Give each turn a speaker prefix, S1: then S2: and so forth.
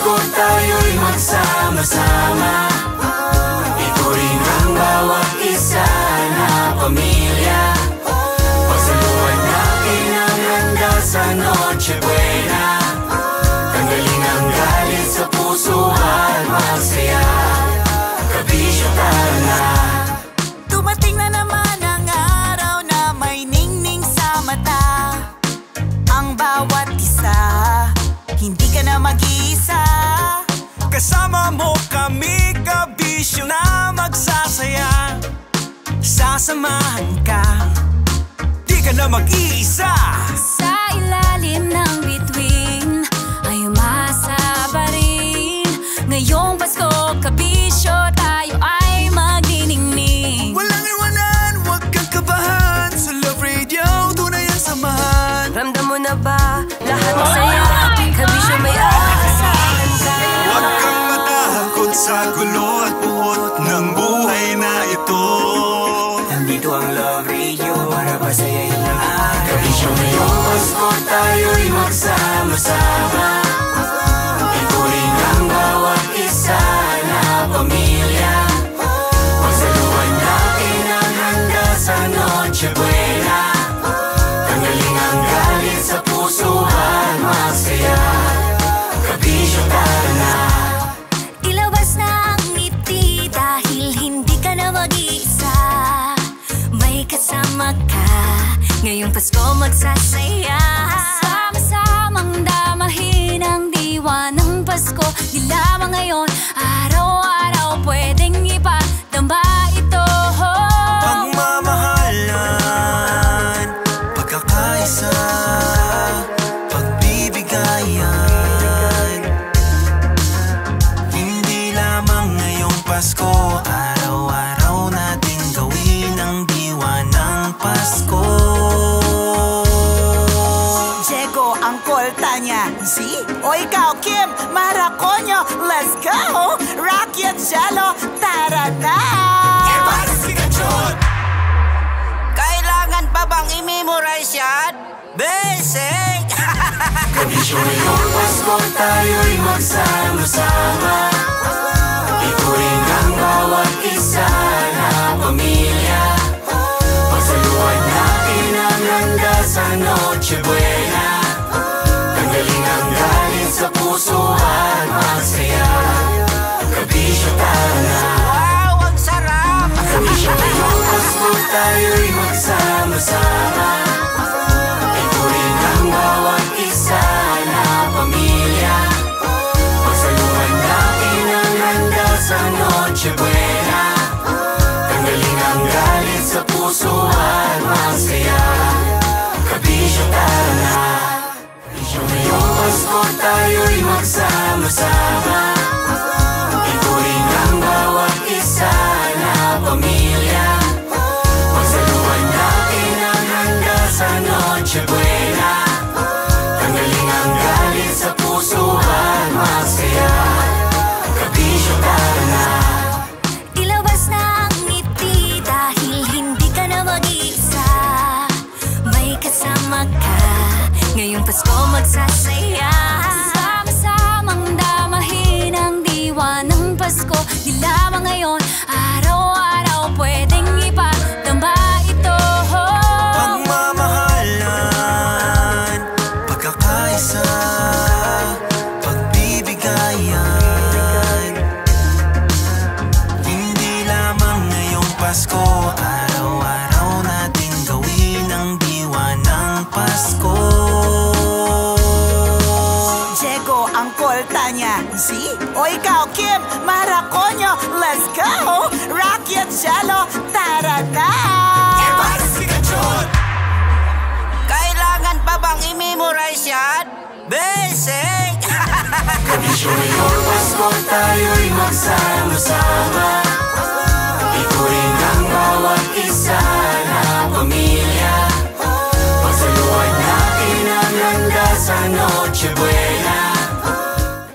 S1: Pasko tayo'y magsama-sama. Ito rin ang bawat isa na pamilya. Pagsaluhan natin ang handa sa Noche Buena. Tanggalin ang galit sa puso at magsaya. Kabisyo, tara na.
S2: Dumating na naman ang araw na may ningning sa mata. Ang bawat isa, hindi ka na mag-iisa.
S3: Kasama mo kami, kabisyo na magsasaya. Sasamahan ka, di ka na mag-iisa.
S2: Sa ilalim ng bituin ay umasa pa rin. Ngayong Pasko, kabisyo, tayo ay magniningning.
S3: Walang iwanan, huwag kang kabahan. Sa Love Radio, tunay ang samahan.
S2: Ramdam mo na ba lahat masaya? Kabisyo, may aasahan ka.
S3: Huwag kang matakot sa gulo at buot ng buhay na ito.
S1: Nandito ang Love Radio para pasayain lahat. Kabisyo, ngayong Pasko tayo'y magsama-sama. Ito rin ang bawat isa na pamilya. Pagsaluhan natin ang handa sa Noche Buena. Tanggalin ang galit sa puso at magsaya. Kabisyo, tara na.
S2: Ilabas na ang ngiti dahil hindi ka na mag-iisa. May kasama ka, ngayong Pasko magsasaya. Sama-samang damahin ang diwa ng Pasko. Di lamang ngayon, araw-araw pwedeng ipatamba ito.
S3: Pagmamahalan, pagkakaisa, pagbibigayan. Hindi lamang ngayong Pasko, araw-araw natin gawin ang diwa ng Pasko.
S2: Diego, ang kolta niya. Si? O ikaw, Kim, Maraconyo, let's go! Rocky at Jello, tara na!
S4: Kailangan pa bang i-memorize yan? Basic!
S1: Kabisyo, ngayong Pasko tayo'y magsama-sama. Ito rin ang bawat isa na pamilya. Pagsaluhan natin ang handa sa Noche Buena. Tanggalin ang galit sa puso at magsaya. Kabisyo, tara na.
S4: Wow, ang sarap!
S1: Kabisyo, ngayong Pasko tayo'y magsama-sama. Ito rin ang bawat isa na pamilya. Pagsaluhan natin ang handa sa Noche Buena. Tanggalin ang galit sa puso at magsaya. Kabisyo, tara na. Kabisyo, ngayong Pasko tayo'y magsama-sama. Ito rin ang bawat isa na pamilya. Pagsaluhan natin ang handa sa Noche Buena. Tanggalin ang galit sa puso at magsaya. Kabisyo, tara na.
S2: Ilabas na ang ngiti dahil hindi ka na mag-iisa. May kasama ka, ngayong Pasko magsasaya. Sama-samang damahin ang diwa ng Pasko. Di lamang ngayon, araw-araw pwedeng ipatamba ito.
S3: Pagmamahalan, pagkakaisa, pagbibigayan. Hindi lamang ngayong Pasko, araw-araw natin gawin ang diwa ng Pasko.
S2: Diego, ang kolta niya. Si? O ikaw, Kim, Maraconyo, let's go! Rocky at Jello, tara na!
S4: Kailangan pa bang i-memorize yan? Basic!
S1: Kabisyo, ngayong Pasko tayo'y magsama-sama. Ito rin ang bawat isa na pamilya. Pagsaluhan natin ang handa sa Noche Buena.